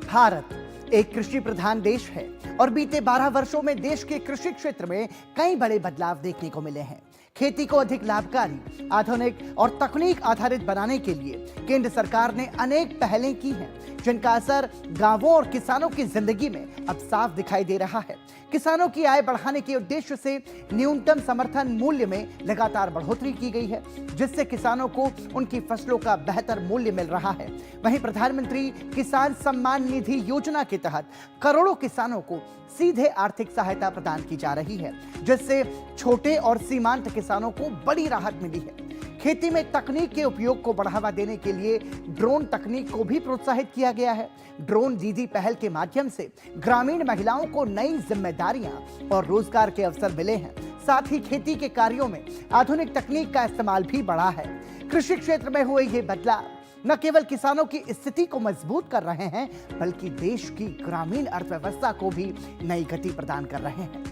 भारत एक कृषि प्रधान देश है और बीते 12 वर्षों में देश के कृषि क्षेत्र में कई बड़े बदलाव देखने को मिले हैं। खेती को अधिक लाभकारी, आधुनिक और तकनीक आधारित बनाने के लिए केंद्र सरकार ने अनेक पहलें की हैं, जिनका असर गांवों और किसानों की जिंदगी में अब साफ दिखाई दे रहा है। किसानों की आय बढ़ाने के उद्देश्य से न्यूनतम समर्थन मूल्य में लगातार बढ़ोतरी की गई है, जिससे किसानों को उनकी फसलों का बेहतर मूल्य मिल रहा है। वहीं प्रधानमंत्री किसान सम्मान निधि योजना के तहत करोड़ों किसानों को सीधे आर्थिक सहायता प्रदान की जा रही है, जिससे छोटे और सीमांत किसानों को बड़ी राहत मिली है। खेती में तकनीक के उपयोग को बढ़ावा देने के लिए ड्रोन तकनीक को भी प्रोत्साहित किया गया है। ड्रोन दीदी पहल के माध्यम से ग्रामीण महिलाओं को नई जिम्मेदारियां और रोजगार के अवसर मिले हैं। साथ ही खेती के कार्यों में आधुनिक तकनीक का इस्तेमाल भी बढ़ा है। कृषि क्षेत्र में हुए ये बदलाव न केवल किसानों की स्थिति को मजबूत कर रहे हैं, बल्कि देश की ग्रामीण अर्थव्यवस्था को भी नई गति प्रदान कर रहे हैं।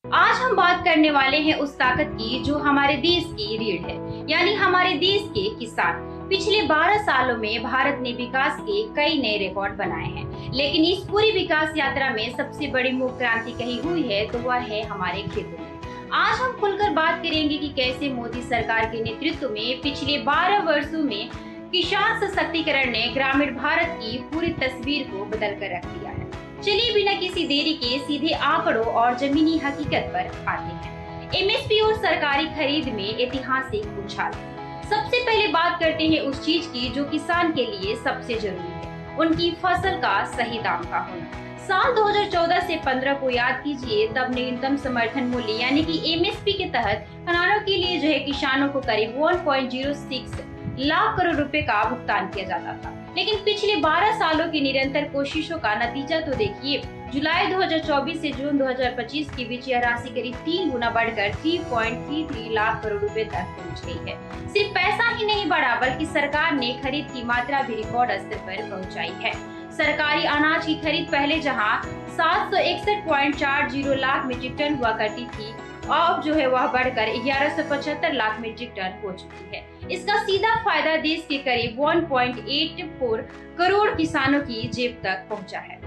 आज हम बात करने वाले हैं उस ताकत की जो हमारे देश की रीढ़ है, यानी हमारे देश के किसान। पिछले 12 सालों में भारत ने विकास के कई नए रिकॉर्ड बनाए हैं, लेकिन इस पूरी विकास यात्रा में सबसे बड़ी मुख्य क्रांति कहीं हुई है तो वह है हमारे खेतों में। आज हम खुलकर बात करेंगे कि कैसे मोदी सरकार के नेतृत्व में पिछले 12 वर्षों में किसान सशक्तिकरण ने ग्रामीण भारत की पूरी तस्वीर को बदल कर रख दिया है। चलिए बिना किसी देरी के सीधे आंकड़ों और जमीनी हकीकत पर आते हैं। एमएसपी और सरकारी खरीद में ऐतिहासिक उछाल। सबसे पहले बात करते हैं उस चीज की जो किसान के लिए सबसे जरूरी है, उनकी फसल का सही दाम का होना। साल 2014 से 15 को याद कीजिए, तब न्यूनतम समर्थन मूल्य यानी कि एमएसपी के तहत किसानों के लिए जो है किसानों को करीब 1.06 लाख करोड़ रुपए का भुगतान किया जाता था। लेकिन पिछले 12 सालों की निरंतर कोशिशों का नतीजा तो देखिए। जुलाई 2024 से जून 2025 के बीच यह राशि करीब 3 गुना बढ़कर 3.33 लाख करोड़ रुपए तक पहुंच गई है। सिर्फ पैसा ही नहीं बढ़ा, बल्कि सरकार ने खरीद की मात्रा भी रिकॉर्ड स्तर पर पहुंचाई है। सरकारी अनाज की खरीद पहले जहां 761.40 लाख मीट्रिक टन हुआ करती थी, अब जो है वह बढ़कर 1175 लाख मीट्रिक टन हो चुकी है। इसका सीधा फायदा देश के करीब 1.84 करोड़ किसानों की जेब तक पहुंचा है।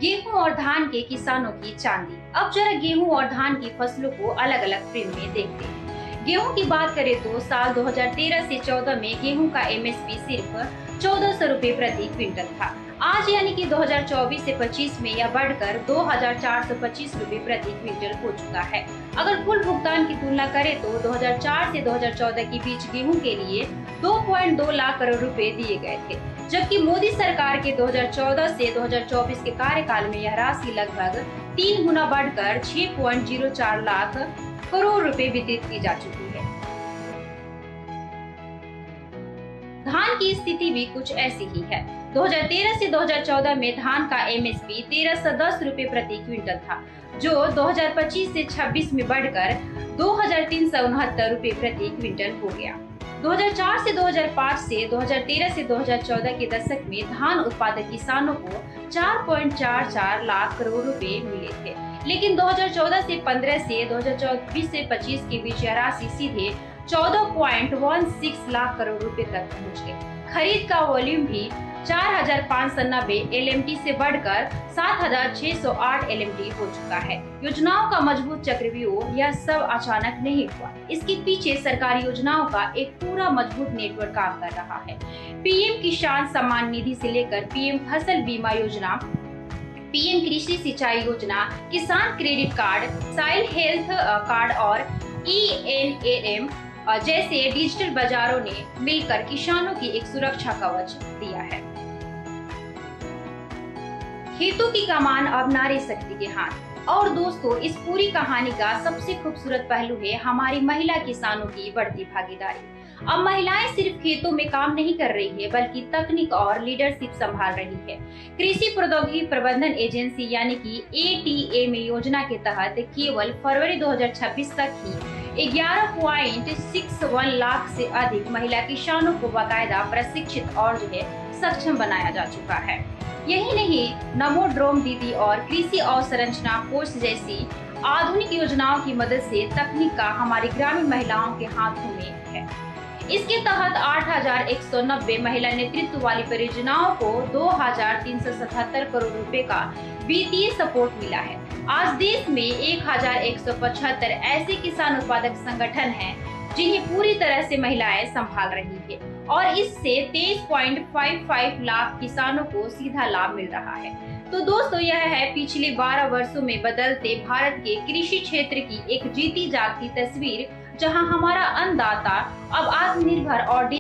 गेहूं और धान के किसानों की चांदी। अब जरा गेहूं और धान की फसलों को अलग अलग फ्रेम में देखते हैं। गेहूं की बात करें तो साल 2013 से 14 में गेहूं का एमएसपी सिर्फ 1400 रुपए प्रति क्विंटल था। आज यानी कि 2024 से 25 में यह बढ़कर 2425 रुपए प्रति क्विंटल हो चुका है। अगर कुल भुगतान की तुलना करें तो 2004 से 2014 के बीच गेहूं के लिए 2.2 लाख करोड़ रुपए दिए गए थे, जबकि मोदी सरकार के 2014 से 2024 के कार्यकाल में यह राशि लगभग 3 गुना बढ़कर 6.04 लाख करोड़ रुपए वितरित की जा चुकी है। धान की स्थिति भी कुछ ऐसी ही है। 2013 से 2014 में धान का एमएसपी 1310 रुपए प्रति क्विंटल था, जो 2025 से 26 में बढ़कर 2369 रुपए प्रति क्विंटल हो गया। 2004 से 2005 से 2013 से 2014 के दशक में धान उत्पादक किसानों को 4.44 लाख करोड़ रुपए मिले थे, लेकिन 2014 से 15 से 2024 से 25 के बीच यह राशि सीधे 14.16 लाख करोड़ रुपए तक पहुंच गई। खरीद का वॉल्यूम भी 4590 एलएमटी से बढ़कर 7608 एलएमटी हो चुका है। योजनाओं का मजबूत चक्रव्यूह यह सब अचानक नहीं हुआ। इसके पीछे सरकारी योजनाओं का एक पूरा मजबूत नेटवर्क काम कर रहा है। पीएम किसान सम्मान निधि से लेकर पीएम फसल बीमा योजना, पीएम कृषि सिंचाई योजना, किसान credit card, soil health card और ENAM जैसे डिजिटल बाजारों ने मिलकर किसानों की एक सुरक्षा कवच दिया है। खेतों की कमान अब नारी शक्ति के हाथ। और दोस्तों, इस पूरी कहानी का सबसे खूबसूरत पहलू है हमारी महिला किसानों की बढ़ती भागीदारी। अब महिलाएं सिर्फ खेतों में काम नहीं कर रही है, बल्कि तकनीक और लीडरशिप संभाल रही है। कृषि प्रौद्योगिकी प्रबंधन एजेंसी यानी कि ATM योजना के तहत केवल फरवरी 2026 तक ही 11.61 लाख से अधिक महिला किसानों को बाकायदा प्रशिक्षित और जो है सक्षम बनाया जा चुका है। यही नहीं, नमो ड्रोन दीदी और कृषि अवसंरचना कोष जैसी आधुनिक योजनाओं की मदद से तकनीक का हमारी ग्रामीण महिलाओं के हाथों में है। इसके तहत 8,190 महिला नेतृत्व वाली परियोजनाओं को 2,377 करोड़ रुपए का वित्तीय सपोर्ट मिला है। आज देश में 1,175 ऐसे किसान उत्पादक संगठन हैं जिन्हें पूरी तरह से महिलाएं संभाल रही है और इससे 23.55 लाख किसानों को सीधा लाभ मिल रहा है। तो दोस्तों, यह है पिछले 12 वर्षों में बदलते भारत के कृषि क्षेत्र की एक जीती जागती तस्वीर, जहां हमारा अन्नदाता अब आत्मनिर्भर और